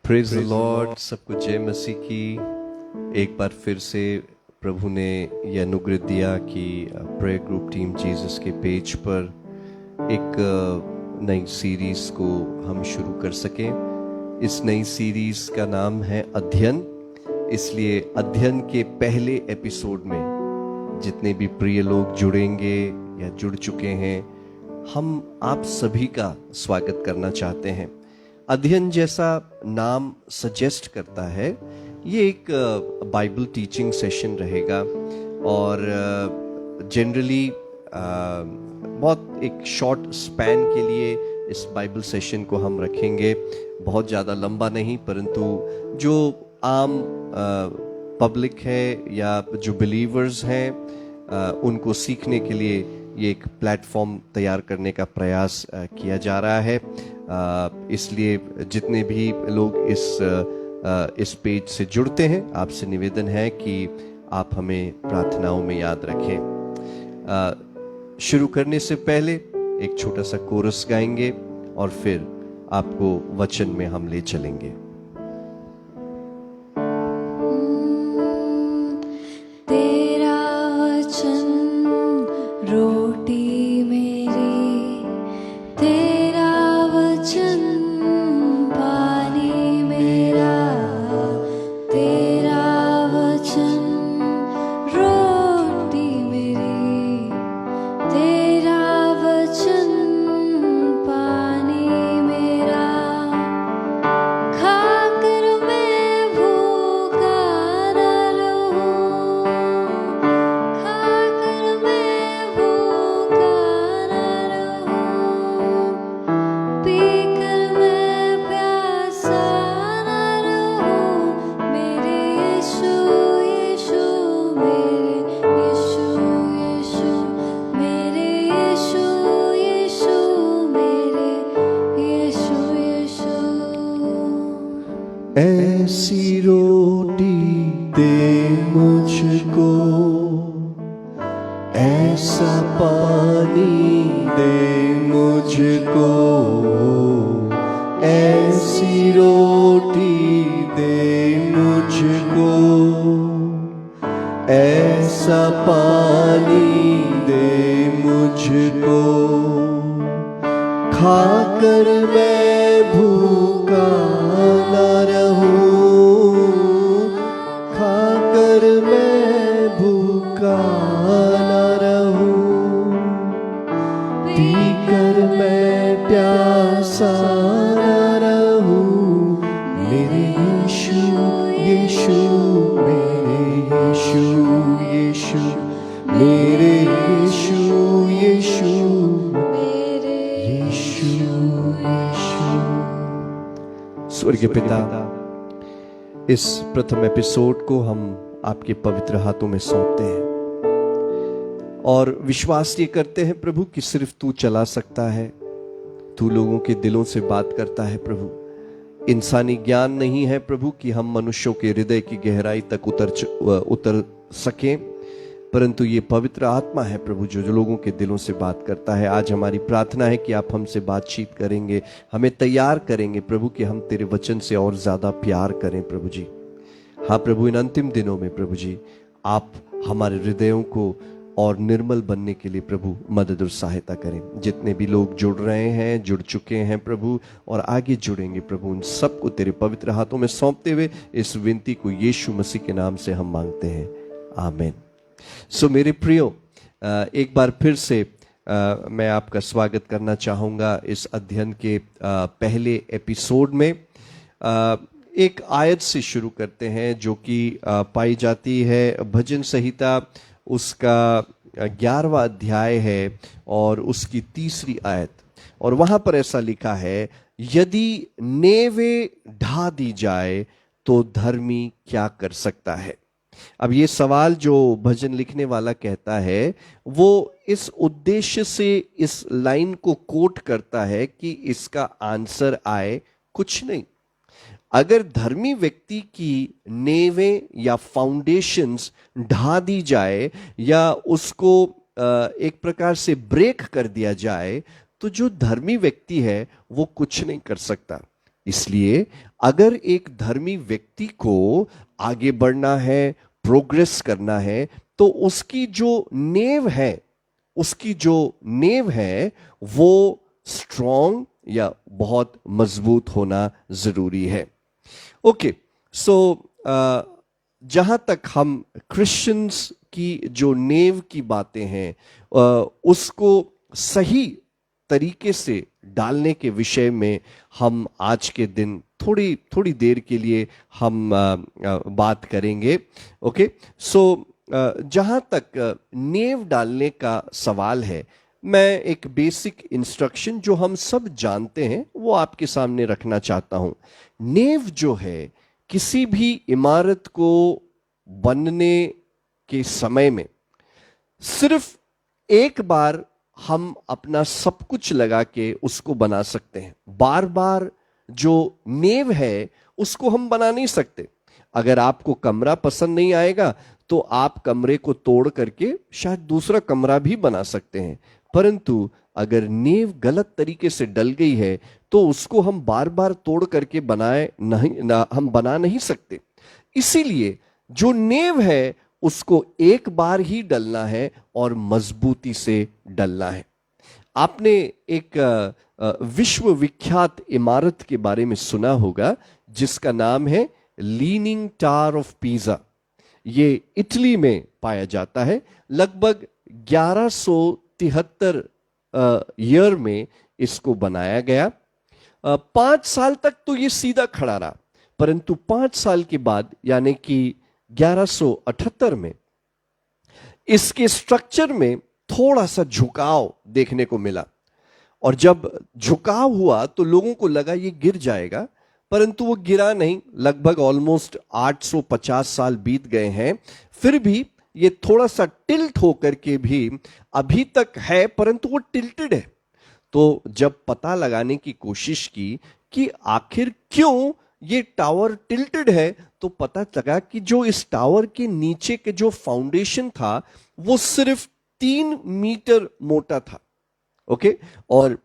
Praise the Lord. सबको जय मसीह की। एक बार फिर से प्रभु ने यह अनुग्रह दिया कि प्रेयर ग्रुप टीम जीसस के पेज पर एक नई सीरीज को हम शुरू कर सकें। इस नई सीरीज का नाम है अध्ययन। इसलिए अध्ययन के पहले एपिसोड में जितने भी प्रिय लोग जुड़ेंगे या जुड़ चुके हैं, हम आप सभी का स्वागत करना चाहते हैं। अध्ययन जैसा नाम सजेस्ट करता है, ये एक बाइबल टीचिंग सेशन रहेगा और जनरली बहुत एक शॉर्ट स्पैन के लिए इस बाइबल सेशन को हम रखेंगे। बहुत ज़्यादा लंबा नहीं, परंतु जो आम पब्लिक है या जो बिलीवर्स हैं उनको सीखने के लिए ये एक प्लेटफॉर्म तैयार करने का प्रयास किया जा रहा है। इसलिए जितने भी लोग इस पेज से जुड़ते हैं, आपसे निवेदन है कि आप हमें प्रार्थनाओं में याद रखें। शुरू करने से पहले एक छोटा सा कोरस गाएंगे और फिर आपको वचन में हम ले चलेंगे। तेरा वचन रोटी मेरी, तेरा वचन पानी मेरा, तेरा वचन रोटी मेरी, तेरा वचन पानी मेरा। खाकर मैं भूखा न रहूं, खाकर मैं भूखा न रहूं, पीकर मैं प्यासा न रहूं। मेरे यीशु यीशु, मेरे यीशु यीशु, मेरे यीशु यीशु, मेरे यीशु यीशु। ऐसी रोटी दे मुझको, ऐसा पानी दे मुझको, ऐसी रोटी दे मुझको, ऐसा पानी दे मुझको। खाकर मैं भूखा न रहूं, खाकर मैं भूखा न रहूं, पीकर मैं प्यासा न रहूं। मेरे यीशु यीशु, मेरे यीशु यीशु, मेरे यीशु यीशु, मेरे यीशु यीशु। स्वर्गीय पिता, इस प्रथम एपिसोड को हम आपके पवित्र हाथों में सौंपते हैं और विश्वास ये करते हैं प्रभु कि सिर्फ तू चला सकता है। तू लोगों के दिलों से बात करता है प्रभु। इंसानी ज्ञान नहीं है प्रभु कि हम मनुष्यों के हृदय की गहराई तक उतर सकें, परंतु ये पवित्र आत्मा है प्रभु जो लोगों के दिलों से बात करता है। आज हमारी प्रार्थना है कि आप हमसे बातचीत करेंगे, हमें तैयार करेंगे प्रभु कि हम तेरे वचन से और ज्यादा प्यार करें प्रभु जी। हाँ प्रभु, इन अंतिम दिनों में प्रभु जी आप हमारे हृदयों को और निर्मल बनने के लिए प्रभु मदद और सहायता करें। जितने भी लोग जुड़ रहे हैं, जुड़ चुके हैं प्रभु और आगे जुड़ेंगे प्रभु, उन सबको तेरे पवित्र हाथों में सौंपते हुए इस विनती को यीशु मसीह के नाम से हम मांगते हैं, आमीन। सो मेरे प्रियो, एक बार फिर से मैं आपका स्वागत करना चाहूँगा इस अध्ययन के पहले एपिसोड में। एक आयत से शुरू करते हैं जो कि पाई जाती है भजन संहिता, उसका 11वां अध्याय है और उसकी 3री आयत। और वहां पर ऐसा लिखा है, यदि नेवे ढा दी जाए तो धर्मी क्या कर सकता है। अब ये सवाल जो भजन लिखने वाला कहता है, वो इस उद्देश्य से इस लाइन को कोट करता है कि इसका आंसर आए कुछ नहीं। अगर धर्मी व्यक्ति की नेवें या फाउंडेशंस ढा दी जाए या उसको एक प्रकार से ब्रेक कर दिया जाए, तो जो धर्मी व्यक्ति है वो कुछ नहीं कर सकता। इसलिए अगर एक धर्मी व्यक्ति को आगे बढ़ना है, प्रोग्रेस करना है, तो उसकी जो नेव है वो स्ट्रॉन्ग या बहुत मजबूत होना जरूरी है। ओके, सो जहां तक हम क्रिश्चियंस की जो नेव की बातें हैं उसको सही तरीके से डालने के विषय में हम आज के दिन थोड़ी देर के लिए हम बात करेंगे। ओके, सो जहां तक नेव डालने का सवाल है, मैं एक बेसिक इंस्ट्रक्शन जो हम सब जानते हैं वो आपके सामने रखना चाहता हूं। नेव जो है, किसी भी इमारत को बनने के समय में सिर्फ एक बार हम अपना सब कुछ लगा के उसको बना सकते हैं। बार बार जो नेव है उसको हम बना नहीं सकते। अगर आपको कमरा पसंद नहीं आएगा तो आप कमरे को तोड़ करके शायद दूसरा कमरा भी बना सकते हैं, परंतु अगर नींव गलत तरीके से डल गई है तो उसको हम बार बार तोड़ करके हम बना नहीं सकते। इसीलिए जो नींव है उसको एक बार ही डलना है और मजबूती से डलना है। आपने एक विश्व विख्यात इमारत के बारे में सुना होगा जिसका नाम है लीनिंग टावर ऑफ पीसा। ये इटली में पाया जाता है। लगभग 1173 ईयर में इसको बनाया गया। 5 साल तक तो ये सीधा खड़ा रहा, परंतु 5 साल के बाद यानी कि 1178 में इसके स्ट्रक्चर में थोड़ा सा झुकाव देखने को मिला, और जब झुकाव हुआ तो लोगों को लगा ये गिर जाएगा, परंतु वो गिरा नहीं। लगभग ऑलमोस्ट 850 साल बीत गए हैं, फिर भी ये थोड़ा सा टिल्ट होकर के भी अभी तक है, परंतु वो टिल्टेड है। तो जब पता लगाने की कोशिश की कि आखिर क्यों ये टावर टिल्टेड है, तो पता लगा कि जो इस टावर के नीचे के जो फाउंडेशन था वो सिर्फ 3 मीटर मोटा था। ओके, और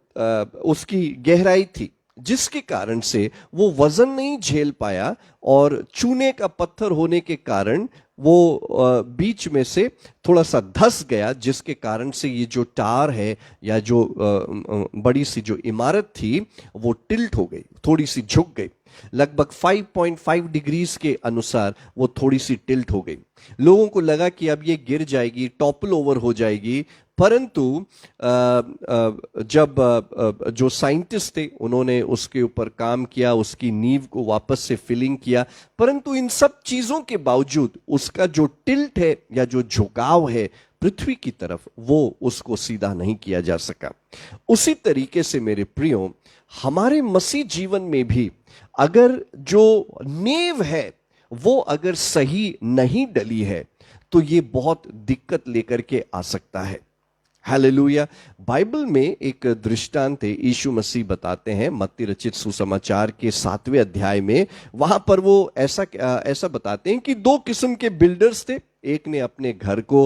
उसकी गहराई थी, जिसके कारण से वो वजन नहीं झेल पाया, और चूने का पत्थर होने के कारण वो बीच में से थोड़ा सा धंस गया, जिसके कारण से ये जो टावर है या जो बड़ी सी जो इमारत थी वो टिल्ट हो गई, थोड़ी सी झुक गई। लगभग 5.5 डिग्रीज के अनुसार वो थोड़ी सी टिल्ट हो गई। लोगों को लगा कि अब ये गिर जाएगी, टॉपल ओवर हो जाएगी, परंतु जब जो साइंटिस्ट थे उन्होंने उसके ऊपर काम किया, उसकी नींव को वापस से फिलिंग किया, परंतु इन सब चीजों के बावजूद उसका जो टिल्ट है या जो झुकाव है पृथ्वी की तरफ, वो उसको सीधा नहीं किया जा सका। उसी तरीके से मेरे प्रियो, हमारे मसीह जीवन में भी अगर जो नींव है वो अगर सही नहीं डली है तो ये बहुत दिक्कत लेकर के आ सकता है। हालेलुया। बाइबल में एक दृष्टांत है, यीशु मसीह बताते हैं मत्ती रचित सुसमाचार के 7वें अध्याय में। वहां पर वो ऐसा बताते हैं कि 2 किस्म के बिल्डर्स थे। एक ने अपने घर को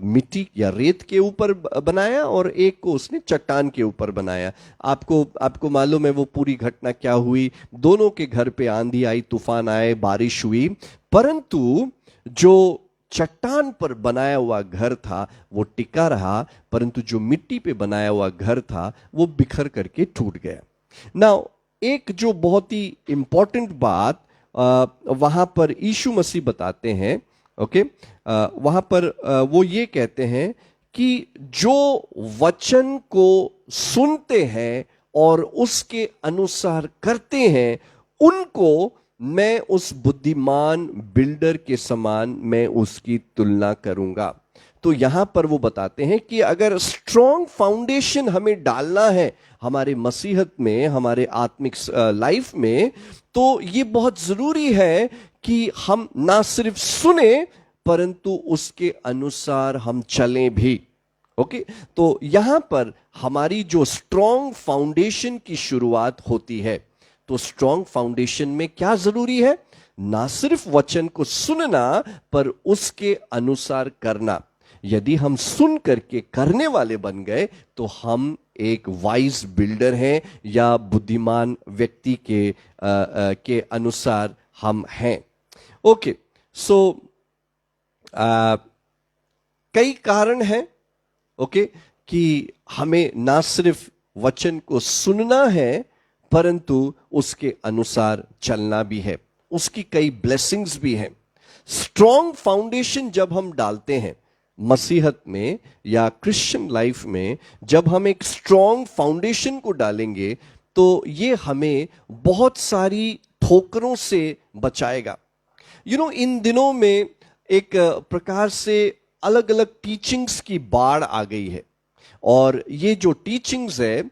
मिट्टी या रेत के ऊपर बनाया और एक को उसने चट्टान के ऊपर बनाया। आपको मालूम है वो पूरी घटना क्या हुई। दोनों के घर पे आंधी आई, तूफान आए, बारिश हुई, परंतु जो चट्टान पर बनाया हुआ घर था वो टिका रहा, परंतु जो मिट्टी पे बनाया हुआ घर था वो बिखर करके टूट गया। नाउ एक जो बहुत ही इंपॉर्टेंट बात वहां पर यीशु मसीह बताते हैं। ओके, वहां पर वो ये कहते हैं कि जो वचन को सुनते हैं और उसके अनुसार करते हैं उनको मैं उस बुद्धिमान बिल्डर के समान मैं उसकी तुलना करूंगा। तो यहां पर वो बताते हैं कि अगर स्ट्रॉन्ग फाउंडेशन हमें डालना है हमारे मसीहत में, हमारे आत्मिक लाइफ में, तो ये बहुत जरूरी है कि हम ना सिर्फ सुने परंतु उसके अनुसार हम चलें भी। ओके, तो यहां पर हमारी जो स्ट्रॉन्ग फाउंडेशन की शुरुआत होती है, तो स्ट्रॉन्ग फाउंडेशन में क्या जरूरी है? ना सिर्फ वचन को सुनना पर उसके अनुसार करना। यदि हम सुन करके करने वाले बन गए तो हम एक वाइज बिल्डर हैं या बुद्धिमान व्यक्ति के अनुसार हम हैं। ओके, सो कई कारण हैं, ओके, कि हमें ना सिर्फ वचन को सुनना है परंतु उसके अनुसार चलना भी है। उसकी कई ब्लेसिंग्स भी हैं। स्ट्रॉन्ग फाउंडेशन जब हम डालते हैं मसीहत में या क्रिश्चियन लाइफ में, जब हम एक स्ट्रॉन्ग फाउंडेशन को डालेंगे तो ये हमें बहुत सारी ठोकरों से बचाएगा। इन दिनों में एक प्रकार से अलग अलग टीचिंग्स की बाढ़ आ गई है और ये जो टीचिंग्स है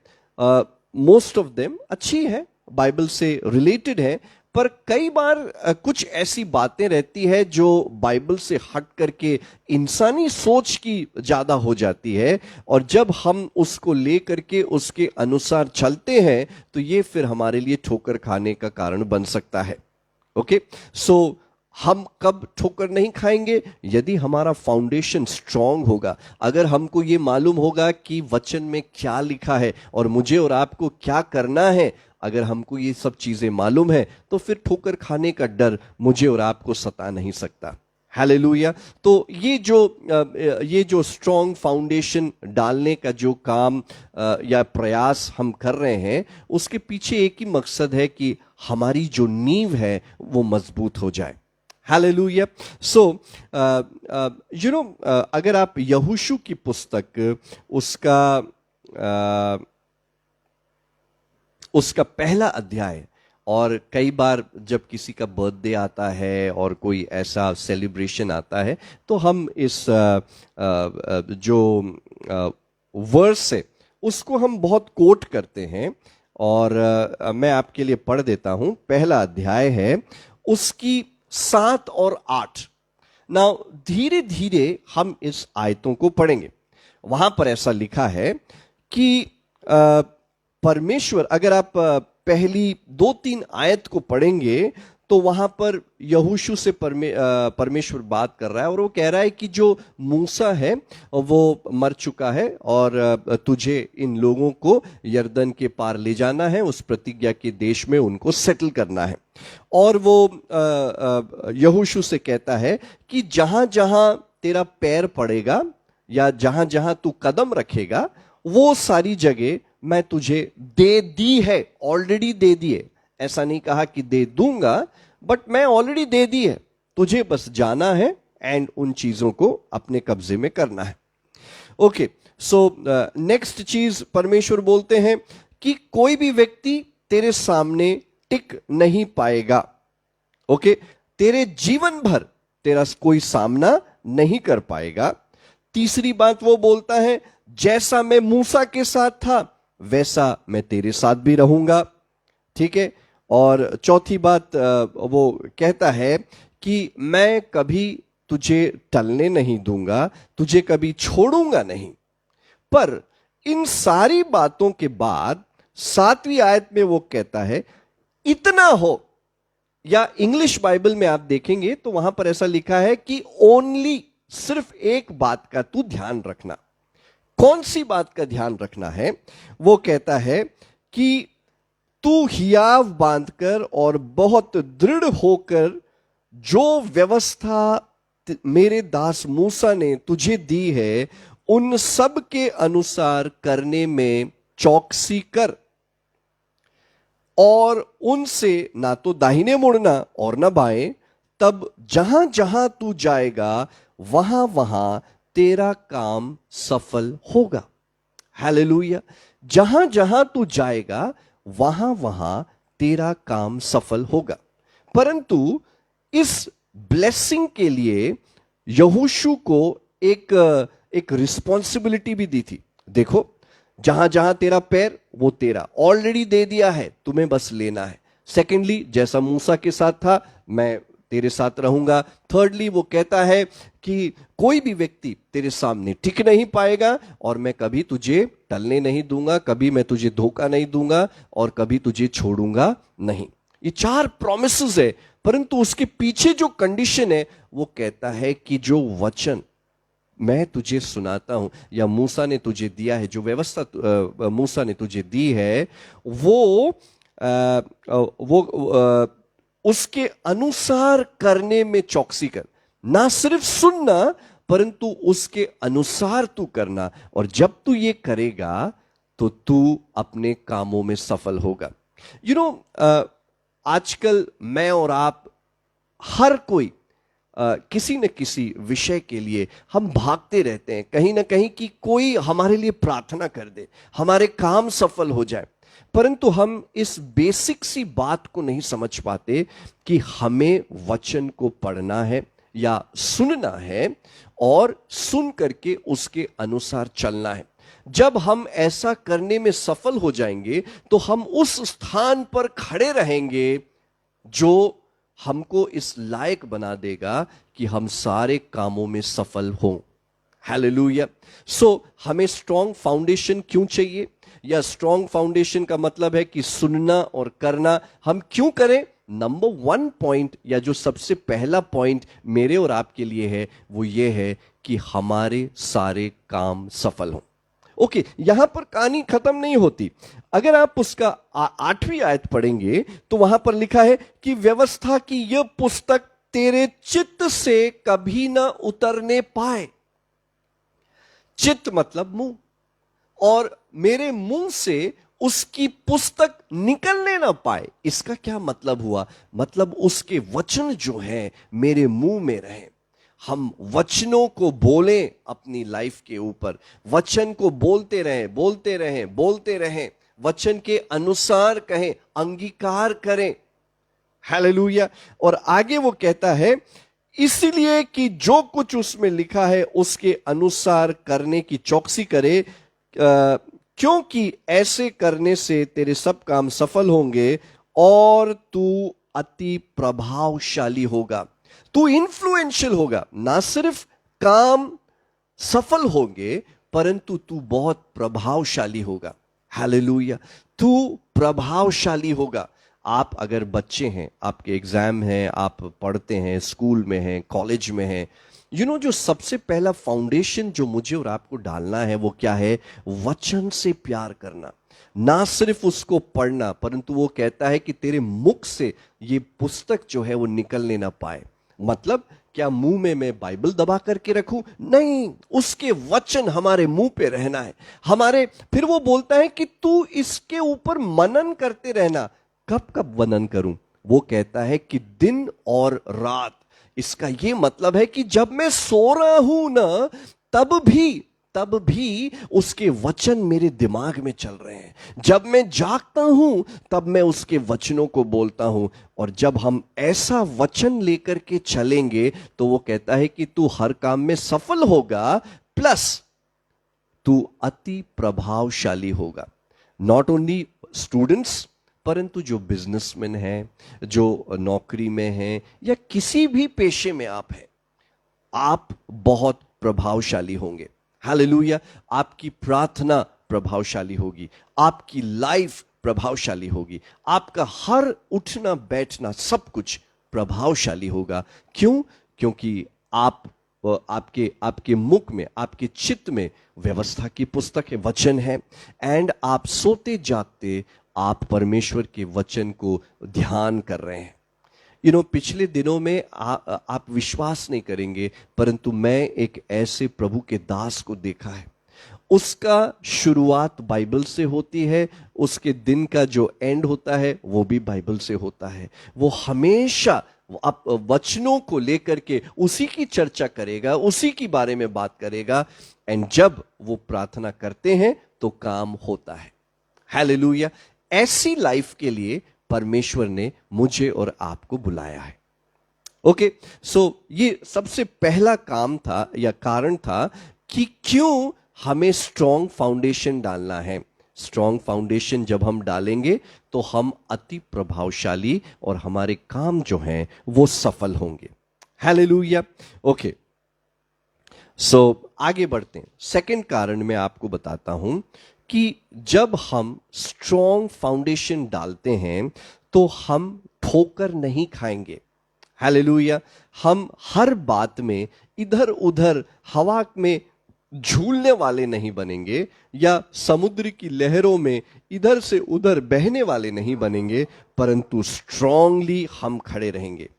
मोस्ट ऑफ देम अच्छी है, बाइबल से रिलेटेड है, पर कई बार कुछ ऐसी बातें रहती है जो बाइबल से हट करके इंसानी सोच की ज्यादा हो जाती है और जब हम उसको ले करके उसके अनुसार चलते हैं तो ये फिर हमारे लिए ठोकर खाने का कारण बन सकता है। ओके, सो हम कब ठोकर नहीं खाएंगे? यदि हमारा फाउंडेशन स्ट्रांग होगा, अगर हमको ये मालूम होगा कि वचन में क्या लिखा है और मुझे और आपको क्या करना है, अगर हमको ये सब चीजें मालूम है तो फिर ठोकर खाने का डर मुझे और आपको सता नहीं सकता। हालेलुया। तो ये जो स्ट्रांग फाउंडेशन डालने का जो काम या प्रयास हम कर रहे हैं, उसके पीछे एक ही मकसद है कि हमारी जो नींव है वो मजबूत हो जाए। हालेलुया। सो अगर आप यहोशू की पुस्तक उसका पहला अध्याय, और कई बार जब किसी का बर्थडे आता है और कोई ऐसा सेलिब्रेशन आता है तो हम इस जो वर्स है उसको हम बहुत कोट करते हैं और मैं आपके लिए पढ़ देता हूं। पहला अध्याय है, उसकी 7 और 8। नाउ धीरे धीरे हम इस आयतों को पढ़ेंगे। वहां पर ऐसा लिखा है कि परमेश्वर, अगर आप पहली 2-3 आयत को पढ़ेंगे तो वहां पर यहोशू से परमेश्वर बात कर रहा है और वो कह रहा है कि जो मूसा है वो मर चुका है और तुझे इन लोगों को यरदन के पार ले जाना है, उस प्रतिज्ञा के देश में उनको सेटल करना है। और वो यहोशू से कहता है कि जहां जहां तेरा पैर पड़ेगा या जहां जहां तू कदम रखेगा वो सारी जगह मैं तुझे दे दी है, ऑलरेडी दे दी है। ऐसा नहीं कहा कि दे दूंगा, बट मैं ऑलरेडी दे दी है, तुझे बस जाना है एंड उन चीजों को अपने कब्जे में करना है। ओके, सो नेक्स्ट चीज परमेश्वर बोलते हैं कि कोई भी व्यक्ति तेरे सामने टिक नहीं पाएगा। ओके, तेरे जीवन भर तेरा कोई सामना नहीं कर पाएगा। तीसरी बात वो बोलता है, जैसा मैं मूसा के साथ था वैसा मैं तेरे साथ भी रहूंगा। ठीक है। और चौथी बात वो कहता है कि मैं कभी तुझे टलने नहीं दूंगा, तुझे कभी छोड़ूंगा नहीं। पर इन सारी बातों के बाद 7वीं आयत में वो कहता है इतना हो, या इंग्लिश बाइबल में आप देखेंगे तो वहां पर ऐसा लिखा है कि ओनली, सिर्फ एक बात का तू ध्यान रखना। कौन सी बात का ध्यान रखना है? वो कहता है कि तू हियाव बांधकर और बहुत दृढ़ होकर जो व्यवस्था मेरे दास मूसा ने तुझे दी है उन सब के अनुसार करने में चौकसी कर, और उनसे ना तो दाहिने मुड़ना और ना बाएं, तब जहां जहां तू जाएगा वहां वहां तेरा काम सफल होगा। हालेलुया। जहां जहां तू जाएगा वहां वहां तेरा काम सफल होगा। परंतु इस ब्लेसिंग के लिए यहोशू को एक रिस्पॉन्सिबिलिटी भी दी थी। देखो, जहां जहां तेरा पैर वो तेरा ऑलरेडी दे दिया है, तुम्हें बस लेना है। सेकेंडली, जैसा मूसा के साथ था मैं तेरे साथ रहूंगा। थर्डली, वो कहता है कि कोई भी व्यक्ति तेरे सामने टिक नहीं पाएगा और मैं कभी तुझे टलने नहीं दूंगा, कभी मैं तुझे धोखा नहीं दूंगा और कभी तुझे छोड़ूंगा नहीं। ये 4 प्रॉमिसेस है, परंतु उसके पीछे जो कंडीशन है वो कहता है कि जो वचन मैं तुझे सुनाता हूं, या मूसा ने तुझे दिया है, जो व्यवस्था मूसा ने तुझे दी है, उसके अनुसार करने में चौकसी कर। ना सिर्फ सुनना, परंतु उसके अनुसार तू करना, और जब तू ये करेगा तो तू अपने कामों में सफल होगा। आजकल मैं और आप, हर कोई किसी न किसी विषय के लिए हम भागते रहते हैं, कहीं ना कहीं कि कोई हमारे लिए प्रार्थना कर दे, हमारे काम सफल हो जाए। परंतु हम इस बेसिक सी बात को नहीं समझ पाते कि हमें वचन को पढ़ना है या सुनना है, और सुन करके उसके अनुसार चलना है। जब हम ऐसा करने में सफल हो जाएंगे तो हम उस स्थान पर खड़े रहेंगे जो हमको इस लायक बना देगा कि हम सारे कामों में सफल हों। हालेलुया। सो हमें स्ट्रॉन्ग फाउंडेशन क्यों चाहिए, या स्ट्रॉन्ग फाउंडेशन का मतलब है कि सुनना और करना हम क्यों करें। नंबर 1 पॉइंट, या जो सबसे पहला पॉइंट मेरे और आपके लिए है, वो ये है कि हमारे सारे काम सफल हों। ओके, यहां पर कहानी खत्म नहीं होती। अगर आप उसका 8वीं आयत पढ़ेंगे तो वहां पर लिखा है कि व्यवस्था की यह पुस्तक तेरे चित्त से कभी ना उतरने पाए। चित्त मतलब मुंह, और मेरे मुंह से उसकी पुस्तक निकलने ना पाए। इसका क्या मतलब हुआ? मतलब उसके वचन जो हैं मेरे मुंह में रहें। हम वचनों को बोलें अपनी लाइफ के ऊपर, वचन को बोलते रहें, बोलते रहें, बोलते रहें, वचन के अनुसार कहें, अंगीकार करें। हालेलुया। और आगे वो कहता है, इसलिए कि जो कुछ उसमें लिखा है उसके अनुसार करने की चौकसी करे, क्योंकि ऐसे करने से तेरे सब काम सफल होंगे और तू अति प्रभावशाली होगा। तू इन्फ्लुएंशियल होगा। ना सिर्फ काम सफल होंगे, परंतु तू बहुत प्रभावशाली होगा। हालेलुया। तू प्रभावशाली होगा। आप अगर बच्चे हैं, आपके एग्जाम हैं, आप पढ़ते हैं, स्कूल में हैं, कॉलेज में हैं, जो सबसे पहला फाउंडेशन जो मुझे और आपको डालना है वो क्या है? वचन से प्यार करना। ना सिर्फ उसको पढ़ना, परंतु वो कहता है कि तेरे मुख से ये पुस्तक जो है वो निकलने ना पाए। मतलब क्या मुंह में मैं बाइबल दबा करके रखूं? नहीं, उसके वचन हमारे मुंह पे रहना है। फिर वो बोलता है कि तू इसके ऊपर मनन करते रहना। कब कब मनन करूं? वो कहता है कि दिन और रात। इसका ये मतलब है कि जब मैं सो रहा हूं ना, तब भी उसके वचन मेरे दिमाग में चल रहे हैं। जब मैं जागता हूं तब मैं उसके वचनों को बोलता हूं। और जब हम ऐसा वचन लेकर के चलेंगे तो वो कहता है कि तू हर काम में सफल होगा, प्लस तू अति प्रभावशाली होगा। नॉट ओनली स्टूडेंट्स, परंतु जो बिजनेसमैन हैं, जो नौकरी में हैं, या किसी भी पेशे में आप हैं, आप बहुत प्रभावशाली होंगे। हालेलुया। आपकी प्रार्थना प्रभावशाली होगी, आपकी लाइफ प्रभावशाली होगी, आपका हर उठना बैठना सब कुछ प्रभावशाली होगा। क्यों? क्योंकि आपके मुख में, आपके चित्त में व्यवस्था की पुस्तक है, वचन है, एंड आप सोते जागते आप परमेश्वर के वचन को ध्यान कर रहे हैं। पिछले दिनों में आप विश्वास नहीं करेंगे, परंतु मैं एक ऐसे प्रभु के दास को देखा है। उसका शुरुआत बाइबल से होती है, उसके दिन का जो एंड होता है वो भी बाइबल से होता है। वो हमेशा वचनों को लेकर के उसी की चर्चा करेगा, उसी के बारे में बात करेगा, एंड जब वो प्रार्थना करते हैं तो काम होता है। हालेलुया। ऐसी लाइफ के लिए परमेश्वर ने मुझे और आपको बुलाया है। ओके, सो ये सबसे पहला काम था या कारण था कि क्यों हमें स्ट्रॉन्ग फाउंडेशन डालना है। स्ट्रॉन्ग फाउंडेशन जब हम डालेंगे तो हम अति प्रभावशाली और हमारे काम जो हैं वो सफल होंगे। हालेलुया। ओके, सो आगे बढ़ते हैं। सेकंड कारण मैं आपको बताता हूं कि जब हम स्ट्रॉन्ग फाउंडेशन डालते हैं तो हम ठोकर नहीं खाएंगे। हालेलुया। हम हर बात में इधर उधर हवा में झूलने वाले नहीं बनेंगे, या समुद्र की लहरों में इधर से उधर बहने वाले नहीं बनेंगे, परंतु स्ट्रांगली हम खड़े रहेंगे।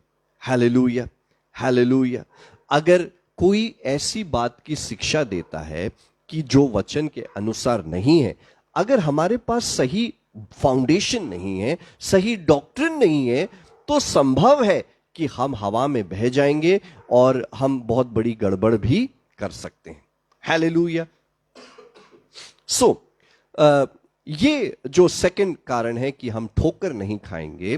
Hallelujah, hallelujah. अगर कोई ऐसी बात की शिक्षा देता है कि जो वचन के अनुसार नहीं है, अगर हमारे पास सही फाउंडेशन नहीं है, सही डॉक्ट्रिन नहीं है, तो संभव है कि हम हवा में बह जाएंगे और हम बहुत बड़ी गड़बड़ भी कर सकते हैं। हालेलुया। सो ये जो सेकंड कारण है कि हम ठोकर नहीं खाएंगे,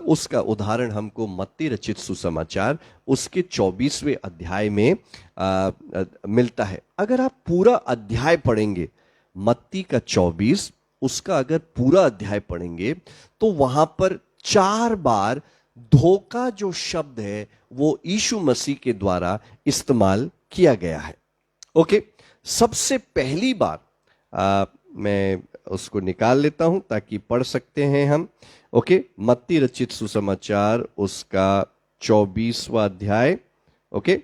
उसका उदाहरण हमको मत्ती रचित सुसमाचार उसके 24वें अध्याय में मिलता है। अगर आप पूरा अध्याय पढ़ेंगे, मत्ती का 24, उसका अगर पूरा अध्याय पढ़ेंगे, तो वहां पर 4 बार धोखा जो शब्द है वो यीशु मसीह के द्वारा इस्तेमाल किया गया है। ओके, सबसे पहली बार मैं उसको निकाल लेता हूं ताकि पढ़ सकते हैं हम। ओके, मत्ती रचित सुसमाचार उसका 24वां अध्याय, ओके,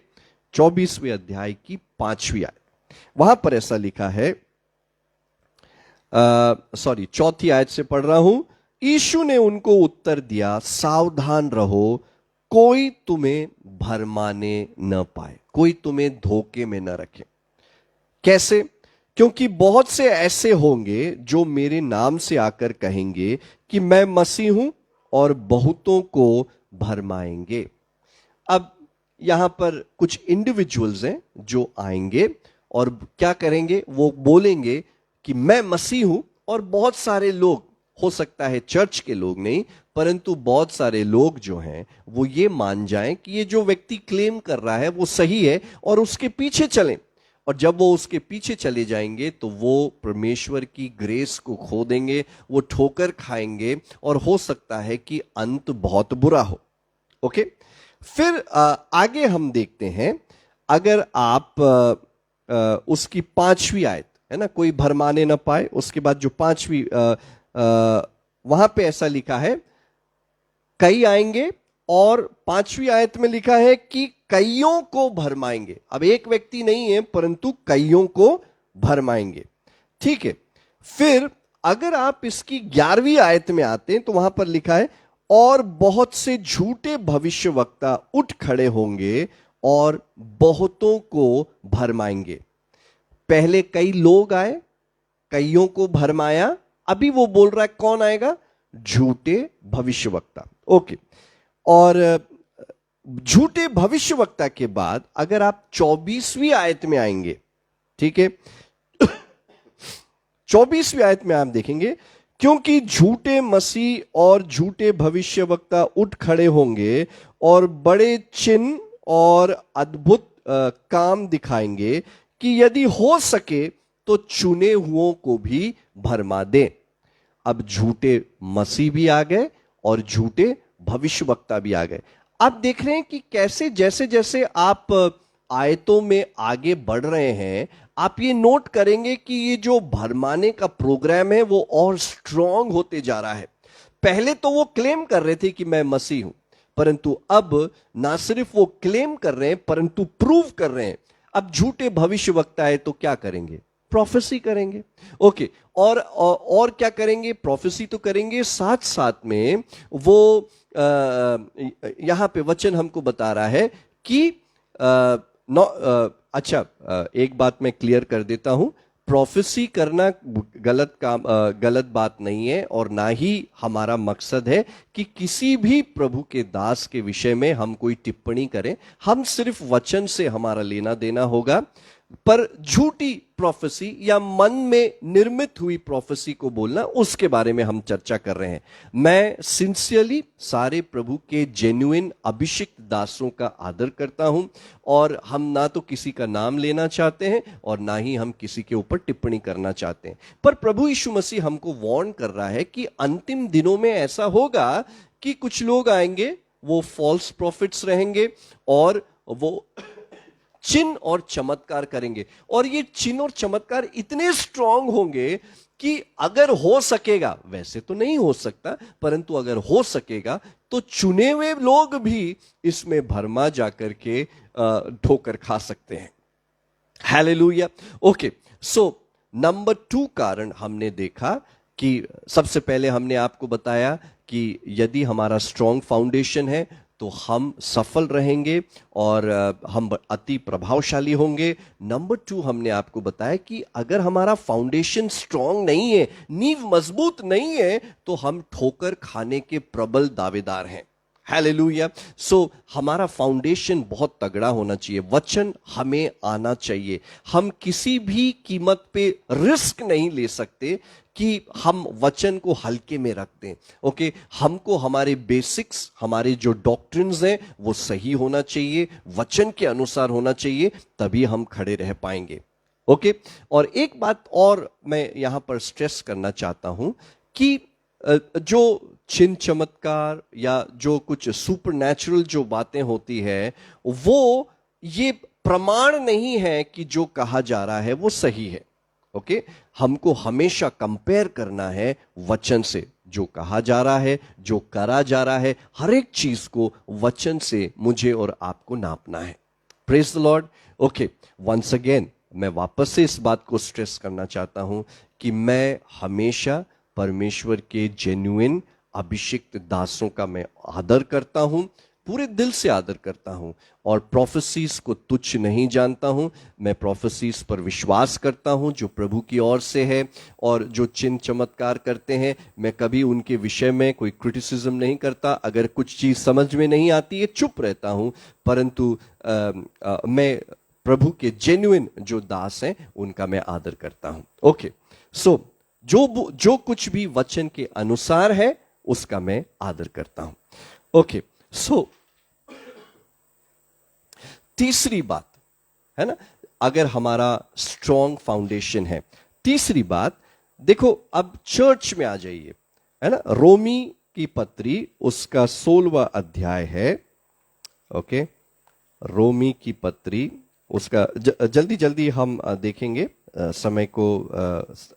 24वें अध्याय की 5वीं आयत। वहां पर ऐसा लिखा है, सॉरी 4थी आयत से पढ़ रहा हूं। यीशु ने उनको उत्तर दिया, सावधान रहो, कोई तुम्हें भरमाने न पाए, कोई तुम्हें धोखे में न रखे। कैसे? क्योंकि बहुत से ऐसे होंगे जो मेरे नाम से आकर कहेंगे कि मैं मसीह हूं, और बहुतों को भरमाएंगे। अब यहां पर कुछ इंडिविजुअल्स हैं जो आएंगे और क्या करेंगे, वो बोलेंगे कि मैं मसीह हूं, और बहुत सारे लोग, हो सकता है चर्च के लोग नहीं, परंतु बहुत सारे लोग जो हैं वो ये मान जाएं कि ये जो व्यक्ति क्लेम कर रहा है वो सही है, और उसके पीछे चलें। और जब वो उसके पीछे चले जाएंगे तो वो परमेश्वर की ग्रेस को खो देंगे, वो ठोकर खाएंगे, और हो सकता है कि अंत बहुत बुरा हो। ओके, फिर आगे हम देखते हैं, अगर आप उसकी 5वीं आयत है ना, कोई भरमाने ना पाए, उसके बाद जो 5वीं वहां पे ऐसा लिखा है, कई आएंगे, और 5वीं आयत में लिखा है कि कईयों को भरमाएंगे। अब एक व्यक्ति नहीं है, परंतु कईयों को भरमाएंगे। ठीक है, फिर अगर आप इसकी 11वीं आयत में आते हैं तो वहां पर लिखा है, और बहुत से झूठे भविष्यवक्ता उठ खड़े होंगे और बहुतों को भरमाएंगे। पहले कई लोग आए, कईयों को भरमाया, अभी वो बोल रहा है कौन आएगा, झूठे भविष्यवक्ता। ओके, और झूठे भविष्यवक्ता के बाद अगर आप 24वीं आयत में आएंगे, ठीक है, 24वीं आयत में आप देखेंगे, क्योंकि झूठे मसीह और झूठे भविष्यवक्ता उठ खड़े होंगे और बड़े चिन्ह और अद्भुत काम दिखाएंगे कि यदि हो सके तो चुने हुओं को भी भरमा दें। अब झूठे मसीह भी आ गए और झूठे भविष्यवक्ता भी आ गए। आप देख रहे हैं कि कैसे जैसे जैसे आप आयतों में आगे बढ़ रहे हैं, आप ये नोट करेंगे कि ये जो भरमाने का प्रोग्राम है वो और स्ट्रांग होते जा रहा है। पहले तो वो क्लेम कर रहे थे कि मैं मसीह हूं, परंतु अब ना सिर्फ वो क्लेम कर रहे हैं परंतु प्रूव कर रहे हैं। अब झूठे भविष्यवक्ता है तो क्या करेंगे, प्रोफेसी करेंगे। ओके, और क्या करेंगे, प्रोफेसी तो करेंगे, साथ साथ में वो यहां पे वचन हमको बता रहा है कि अच्छा, एक बात मैं क्लियर कर देता हूं, प्रोफेसी करना गलत काम, गलत बात नहीं है, और ना ही हमारा मकसद है कि किसी भी प्रभु के दास के विषय में हम कोई टिप्पणी करें। हम सिर्फ वचन से हमारा लेना देना होगा। पर झूठी प्रोफेसी या मन में निर्मित हुई प्रोफेसी को बोलना, उसके बारे में हम चर्चा कर रहे हैं। मैं सिंसियरली सारे प्रभु के जेन्युइन अभिषिक्त दासों का आदर करता हूं, और हम ना तो किसी का नाम लेना चाहते हैं और ना ही हम किसी के ऊपर टिप्पणी करना चाहते हैं। पर प्रभु यीशु मसीह हमको वार्न कर रहा है कि अंतिम दिनों में ऐसा होगा कि कुछ लोग आएंगे, वो फॉल्स प्रॉफिट्स रहेंगे, और वो चिन्ह और चमत्कार करेंगे, और ये चिन्ह और चमत्कार इतने स्ट्रांग होंगे कि अगर हो सकेगा, वैसे तो नहीं हो सकता, परंतु अगर हो सकेगा तो चुने हुए लोग भी इसमें भरमा जाकर के ठोकर खा सकते हैं। हालेलुया। ओके, सो नंबर 2 कारण हमने देखा कि सबसे पहले हमने आपको बताया कि यदि हमारा स्ट्रॉन्ग फाउंडेशन है तो हम सफल रहेंगे और हम अति प्रभावशाली होंगे। नंबर 2 हमने आपको बताया कि अगर हमारा फाउंडेशन स्ट्रॉन्ग नहीं है, नींव मजबूत नहीं है, तो हम ठोकर खाने के प्रबल दावेदार हैं। हालेलुया। सो हमारा फाउंडेशन बहुत तगड़ा होना चाहिए, वचन हमें आना चाहिए। हम किसी भी कीमत पे रिस्क नहीं ले सकते कि हम वचन को हल्के में रख दें। ओके, हमको हमारे बेसिक्स, हमारे जो डॉक्ट्रिन्स हैं वो सही होना चाहिए, वचन के अनुसार होना चाहिए, तभी हम खड़े रह पाएंगे। ओके, और एक बात और मैं यहां पर स्ट्रेस करना चाहता हूं कि जो चिन्ह चमत्कार या जो कुछ सुपरनैचुरल जो बातें होती है, वो ये प्रमाण नहीं है कि जो कहा जा रहा है वो सही है। ओके, हमको हमेशा कंपेयर करना है वचन से। जो कहा जा रहा है, जो करा जा रहा है, हर एक चीज को वचन से मुझे और आपको नापना है। Praise the lord. Okay, once again मैं वापस से इस बात को स्ट्रेस करना चाहता हूं कि मैं हमेशा परमेश्वर के जेन्युइन अभिषिक्त दासों का मैं आदर करता हूं, पूरे दिल से आदर करता हूं, और प्रोफेसीज को तुच्छ नहीं जानता हूं। मैं प्रोफेसीज पर विश्वास करता हूं जो प्रभु की ओर से है, और जो चिन्ह चमत्कार करते हैं मैं कभी उनके विषय में कोई क्रिटिसिज्म नहीं करता। अगर कुछ चीज समझ में नहीं आती है चुप रहता हूं, परंतु मैं प्रभु के जेन्युइन जो दास हैं उनका मैं आदर करता हूं। ओके, सो जो कुछ भी वचन के अनुसार है उसका मैं आदर करता हूं। ओके, सो तीसरी बात है ना, अगर हमारा स्ट्रॉन्ग फाउंडेशन है, तीसरी बात देखो, अब चर्च में आ जाइए, है ना। रोमी की पत्री उसका 16वां अध्याय है। ओके, रोमी की पत्री उसका जल्दी जल्दी हम देखेंगे समय को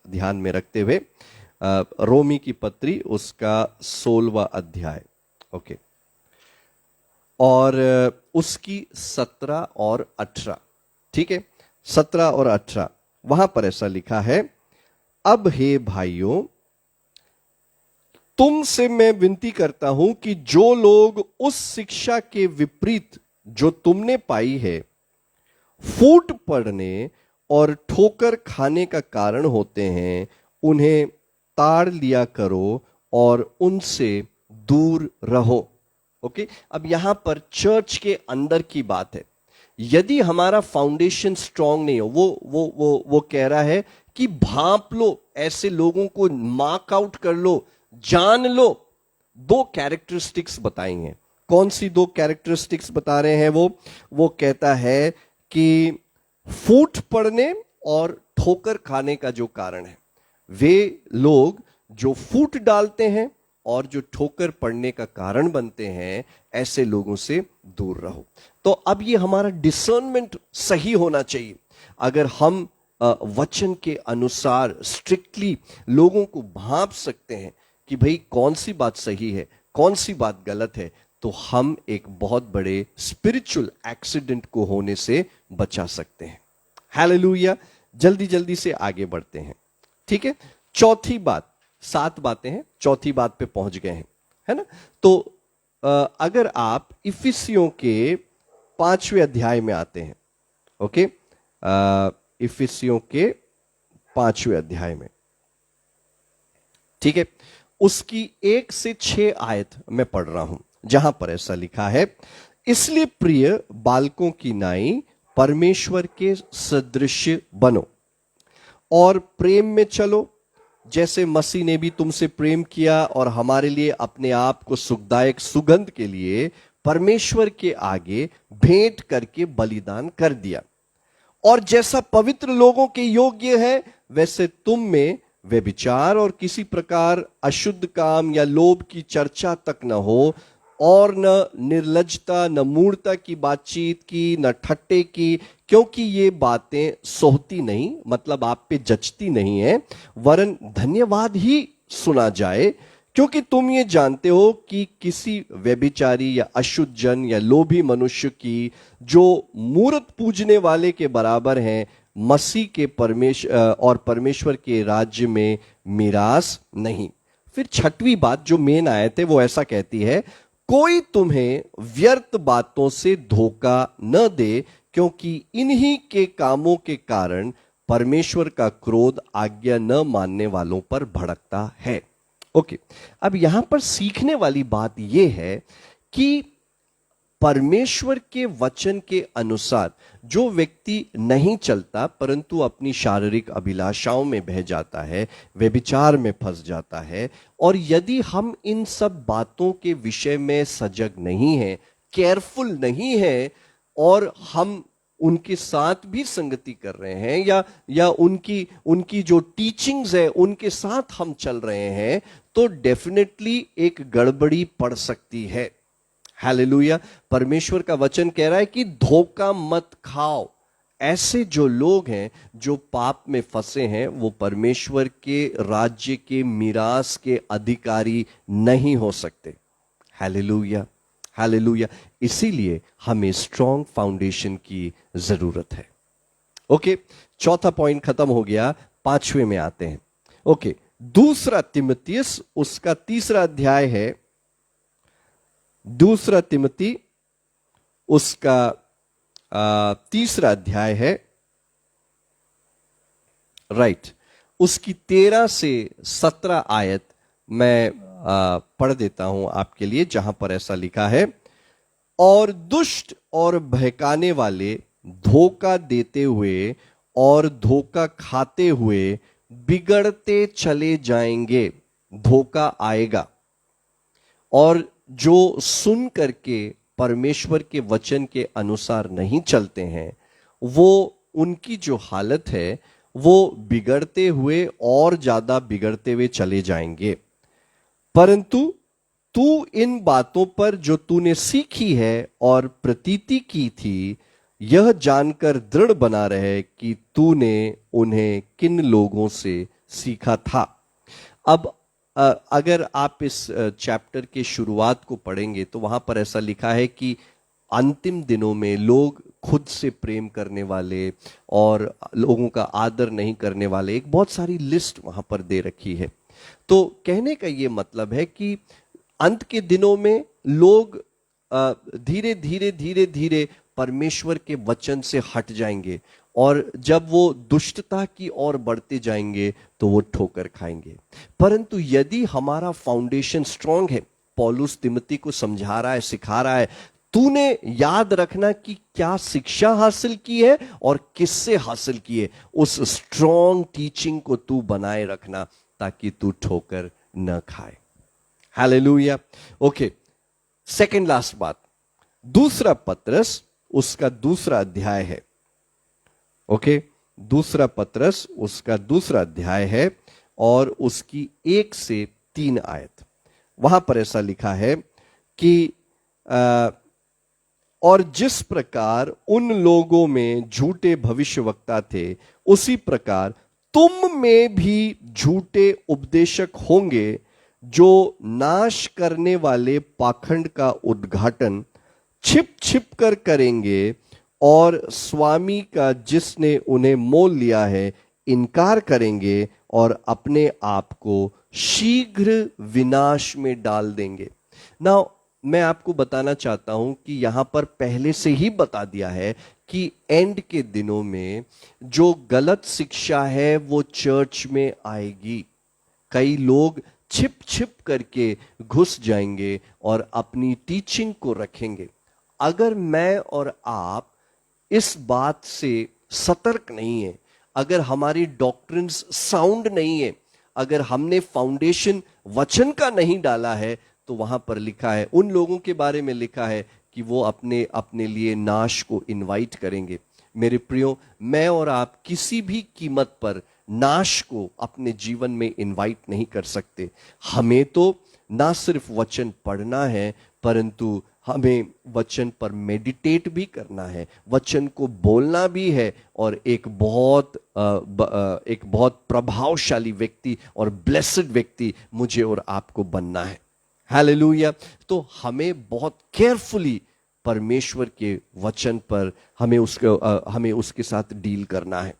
ध्यान में रखते हुए। रोमी की पत्री उसका 16वां अध्याय, ओके, और उसकी 17 और 18, ठीक है, 17 और 18 वहां पर ऐसा लिखा है, अब हे भाइयों, तुमसे मैं विनती करता हूं कि जो लोग उस शिक्षा के विपरीत जो तुमने पाई है, फूट पड़ने और ठोकर खाने का कारण होते हैं, उन्हें ताड़ लिया करो और उनसे दूर रहो। ओके, अब यहां पर चर्च के अंदर की बात है। यदि हमारा फाउंडेशन स्ट्रांग नहीं हो, वो कह रहा है कि भांप लो, ऐसे लोगों को मार्क आउट कर लो, जान लो। 2 कैरेक्टरिस्टिक्स बताई हैं। कौन सी 2 कैरेक्टरिस्टिक्स बता रहे हैं? वो कहता है कि फूट पड़ने और ठोकर खाने का जो कारण है, वे लोग जो फूट डालते हैं और जो ठोकर पड़ने का कारण बनते हैं, ऐसे लोगों से दूर रहो। तो अब ये हमारा डिसर्नमेंट सही होना चाहिए। अगर हम वचन के अनुसार स्ट्रिक्टली लोगों को भांप सकते हैं कि भाई कौन सी बात सही है, कौन सी बात गलत है, तो हम एक बहुत बड़े स्पिरिचुअल एक्सीडेंट को होने से बचा सकते हैं। हालेलुया। जल्दी जल्दी से आगे बढ़ते हैं, ठीक है। चौथी बात, 7 बातें हैं, चौथी बात पे पहुंच गए हैं, है ना। तो अगर आप इफिसियों के 5वें अध्याय में आते हैं, ओके, इफिसियों के 5वें अध्याय में, ठीक है, उसकी 1 से 6 आयत मैं पढ़ रहा हूं, जहां पर ऐसा लिखा है, इसलिए प्रिय बालकों की नाई परमेश्वर के सदृश बनो और प्रेम में चलो, जैसे मसीह ने भी तुमसे प्रेम किया और हमारे लिए अपने आप को सुखदायक सुगंध के लिए परमेश्वर के आगे भेंट करके बलिदान कर दिया। और जैसा पवित्र लोगों के योग्य है, वैसे तुम में व्यभिचार और किसी प्रकार अशुद्ध काम या लोभ की चर्चा तक न हो, और न निर्लज्जता, न मूर्खता की बातचीत की, न ठट्टे की, क्योंकि ये बातें सोहती नहीं, मतलब आप पे जचती नहीं है, वरन धन्यवाद ही सुना जाए, क्योंकि तुम ये जानते हो कि किसी व्यभिचारी या अशुद्ध जन या लोभी मनुष्य की जो मूर्त पूजने वाले के बराबर हैं, मसीह के परमेश्वर के राज्य में मीरास नहीं। फिर छठवीं बात जो मेन आयत है वो ऐसा कहती है, कोई तुम्हें व्यर्थ बातों से धोखा न दे, क्योंकि इन्हीं के कामों के कारण परमेश्वर का क्रोध आज्ञा न मानने वालों पर भड़कता है। ओके, अब यहां पर सीखने वाली बात यह है कि परमेश्वर के वचन के अनुसार जो व्यक्ति नहीं चलता परंतु अपनी शारीरिक अभिलाषाओं में बह जाता है, व्यभिचार में फंस जाता है, और यदि हम इन सब बातों के विषय में सजग नहीं हैं, केयरफुल नहीं हैं, और हम उनके साथ भी संगति कर रहे हैं या उनकी जो टीचिंग्स है उनके साथ हम चल रहे हैं, तो डेफिनेटली एक गड़बड़ी पड़ सकती है। हालेलुया। परमेश्वर का वचन कह रहा है कि धोखा मत खाओ। ऐसे जो लोग हैं जो पाप में फंसे हैं वो परमेश्वर के राज्य के मीरास के अधिकारी नहीं हो सकते। Hallelujah, hallelujah. इसीलिए हमें स्ट्रॉन्ग फाउंडेशन की जरूरत है। ओके, चौथा पॉइंट खत्म हो गया, पांचवें में आते हैं। ओके, दूसरा तिमुथियुस उसका तीसरा अध्याय है, दूसरा तिमुथी उसका तीसरा अध्याय है, राइट, उसकी 13 से 17 आयत मैं पढ़ देता हूं आपके लिए, जहां पर ऐसा लिखा है, और दुष्ट और बहकाने वाले धोखा देते हुए और धोखा खाते हुए बिगड़ते चले जाएंगे। धोखा आएगा, और जो सुन करके परमेश्वर के वचन के अनुसार नहीं चलते हैं, वो उनकी जो हालत है वो बिगड़ते हुए और ज्यादा बिगड़ते हुए चले जाएंगे। परंतु तू इन बातों पर जो तूने सीखी है और प्रतीति की थी, यह जानकर दृढ़ बना रहे कि तूने उन्हें किन लोगों से सीखा था। अब अगर आप इस चैप्टर के शुरुआत को पढ़ेंगे तो वहां पर ऐसा लिखा है कि अंतिम दिनों में लोग खुद से प्रेम करने वाले और लोगों का आदर नहीं करने वाले, एक बहुत सारी लिस्ट वहां पर दे रखी है। तो कहने का ये मतलब है कि अंत के दिनों में लोग धीरे धीरे धीरे धीरे परमेश्वर के वचन से हट जाएंगे, और जब वो दुष्टता की ओर बढ़ते जाएंगे तो वो ठोकर खाएंगे। परंतु यदि हमारा फाउंडेशन स्ट्रांग है, पौलुस तिमुथी को समझा रहा है, सिखा रहा है, तूने याद रखना कि क्या शिक्षा हासिल की है और किससे हासिल की है, उस स्ट्रांग टीचिंग को तू बनाए रखना ताकि तू ठोकर न खाए। हालेलुया। ओके, सेकंड लास्ट बात, दूसरा पत्रस उसका दूसरा अध्याय है। ओके, दूसरा पत्रस उसका दूसरा अध्याय है और उसकी 1 से 3 आयत, वहां पर ऐसा लिखा है कि और जिस प्रकार उन लोगों में झूठे भविष्यवक्ता थे, उसी प्रकार तुम में भी झूठे उपदेशक होंगे, जो नाश करने वाले पाखंड का उद्घाटन छिप छिप कर करेंगे और स्वामी का जिसने उन्हें मोल लिया है इनकार करेंगे और अपने आप को शीघ्र विनाश में डाल देंगे। नाउ मैं आपको बताना चाहता हूं कि यहां पर पहले से ही बता दिया है कि एंड के दिनों में जो गलत शिक्षा है वो चर्च में आएगी। कई लोग छिप छिप करके घुस जाएंगे और अपनी टीचिंग को रखेंगे। अगर मैं और आप इस बात से सतर्क नहीं है, अगर हमारी डॉक्ट्रिन्स साउंड नहीं है, अगर हमने फाउंडेशन वचन का नहीं डाला है, तो वहां पर लिखा है, उन लोगों के बारे में लिखा है कि वो अपने लिए नाश को इनवाइट करेंगे। मेरे प्रियो, मैं और आप किसी भी कीमत पर नाश को अपने जीवन में इनवाइट नहीं कर सकते। हमें तो ना सिर्फ वचन पढ़ना है परंतु हमें वचन पर मेडिटेट भी करना है, वचन को बोलना भी है और एक बहुत प्रभावशाली व्यक्ति और ब्लेस्ड व्यक्ति मुझे और आपको बनना है। हालेलुया। तो हमें बहुत केयरफुली परमेश्वर के वचन पर हमें उसके साथ डील करना है।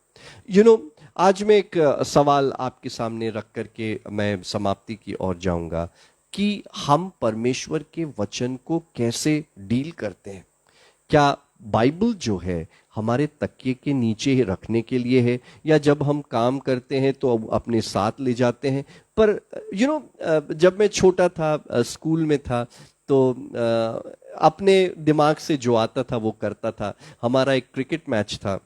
आज मैं एक सवाल आपके सामने रख करके मैं समाप्ति की ओर जाऊंगा कि हम परमेश्वर के वचन को कैसे डील करते हैं। क्या बाइबल जो है हमारे तकिए के नीचे ही रखने के लिए है, या जब हम काम करते हैं तो अपने साथ ले जाते हैं? पर जब मैं छोटा था, स्कूल में था, तो अपने दिमाग से जो आता था वो करता था। हमारा एक क्रिकेट मैच था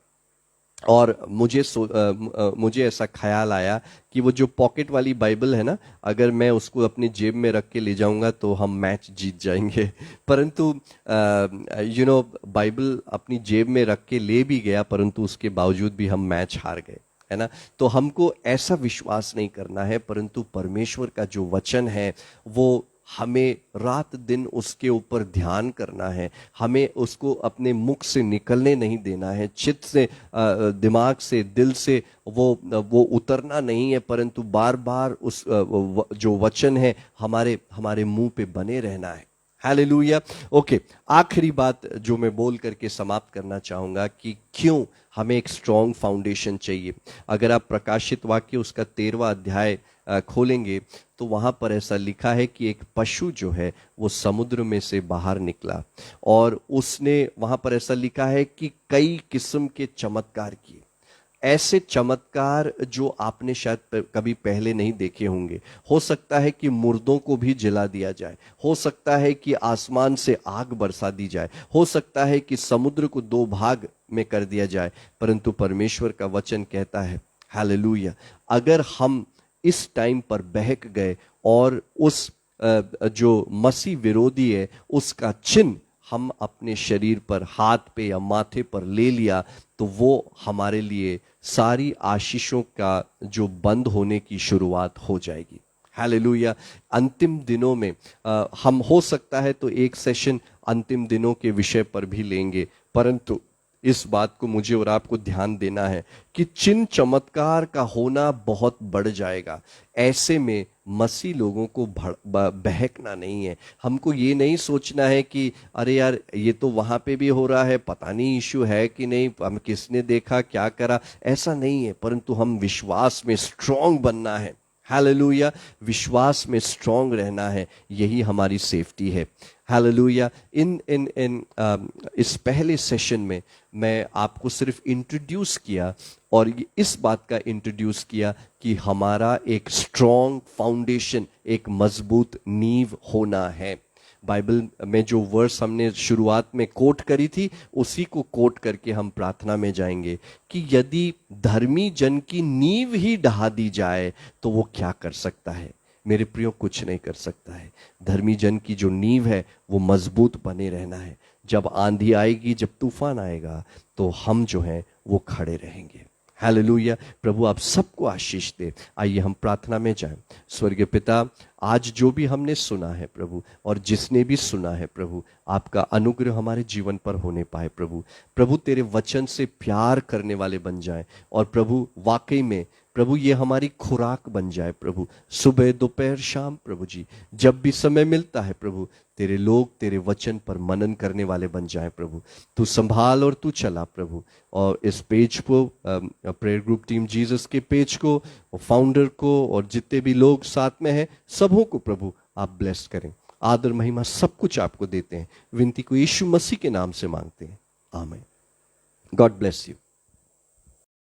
और मुझे ऐसा ख्याल आया कि वो जो पॉकेट वाली बाइबल है ना, अगर मैं उसको अपनी जेब में रख के ले जाऊंगा तो हम मैच जीत जाएंगे। परंतु बाइबल अपनी जेब में रख के ले भी गया, परंतु उसके बावजूद भी हम मैच हार गए, है ना। तो हमको ऐसा विश्वास नहीं करना है, परंतु परमेश्वर का जो वचन है वो हमें रात दिन उसके ऊपर ध्यान करना है, हमें उसको अपने मुख से निकलने नहीं देना है, चित्त से, दिमाग से, दिल से वो उतरना नहीं है, परंतु बार बार उस जो वचन है हमारे मुंह पे बने रहना है। हालेलुया। ओके, आखिरी बात जो मैं बोल करके समाप्त करना चाहूंगा कि क्यों हमें एक स्ट्रॉन्ग फाउंडेशन चाहिए। अगर आप प्रकाशित वाक्य उसका 13वां अध्याय खोलेंगे तो वहां पर ऐसा लिखा है कि एक पशु जो है वो समुद्र में से बाहर निकला और उसने, वहां पर ऐसा लिखा है कि कई किस्म के चमत्कार किए। ऐसे चमत्कार जो आपने शायद कभी पहले नहीं देखे होंगे। हो सकता है कि मुर्दों को भी जला दिया जाए, हो सकता है कि आसमान से आग बरसा दी जाए, हो सकता है कि समुद्र को 2 भाग में कर दिया जाए, परंतु परमेश्वर का वचन कहता है, हालेलुया, अगर हम इस टाइम पर बहक गए और उस जो मसीह विरोधी है उसका चिन्ह हम अपने शरीर पर, हाथ पे या माथे पर ले लिया, तो वो हमारे लिए सारी आशीषों का जो बंद होने की शुरुआत हो जाएगी। हालेलुया। अंतिम दिनों में हम हो सकता है तो एक सेशन अंतिम दिनों के विषय पर भी लेंगे, परंतु इस बात को मुझे और आपको ध्यान देना है कि चिन्ह चमत्कार का होना बहुत बढ़ जाएगा। ऐसे में मसीह लोगों को बहकना नहीं है। हमको ये नहीं सोचना है कि अरे यार ये तो वहां पे भी हो रहा है, पता नहीं इशू है कि नहीं, हम किसने देखा क्या करा, ऐसा नहीं है। परंतु हम विश्वास में स्ट्रांग बनना है। हालेलुया। विश्वास में स्ट्रांग रहना है, यही हमारी सेफ्टी है। हालेलुया। इस पहले सेशन में मैं आपको सिर्फ इंट्रोड्यूस किया और इस बात का इंट्रोड्यूस किया कि हमारा एक स्ट्रांग फाउंडेशन, एक मजबूत नींव होना है। बाइबल में जो वर्स हमने शुरुआत में कोट करी थी, उसी को कोट करके हम प्रार्थना में जाएंगे कि यदि धर्मी जन की नींव ही ढहा दी जाए तो वो क्या कर सकता है? मेरे प्रियो, कुछ नहीं कर सकता है। धर्मी जन की जो नींव है वो मजबूत बने रहना है। जब आंधी आएगी, जब तूफान आएगा, तो हम जो हैं वो खड़े रहेंगे। हालेलुया। प्रभु आप सबको आशीष दे। आइए हम प्रार्थना में जाएं। स्वर्गीय पिता, आज जो भी हमने सुना है प्रभु, और जिसने भी सुना है प्रभु, आपका अनुग्रह हमारे जीवन पर होने पाए प्रभु। प्रभु तेरे वचन से प्यार करने वाले बन जाएं और प्रभु वाकई में प्रभु ये हमारी खुराक बन जाए प्रभु। सुबह दोपहर शाम प्रभु जी, जब भी समय मिलता है प्रभु, तेरे लोग तेरे वचन पर मनन करने वाले बन जाए प्रभु। तू संभाल और तू चला प्रभु। और इस पेज को, प्रेयर ग्रुप टीम जीसस के पेज को, फाउंडर को और जितने भी लोग साथ में हैं, सबों को प्रभु आप ब्लेस करें। आदर महिमा सब कुछ आपको देते हैं। विनती को यीशु मसीह के नाम से मांगते हैं, आमीन। God bless you.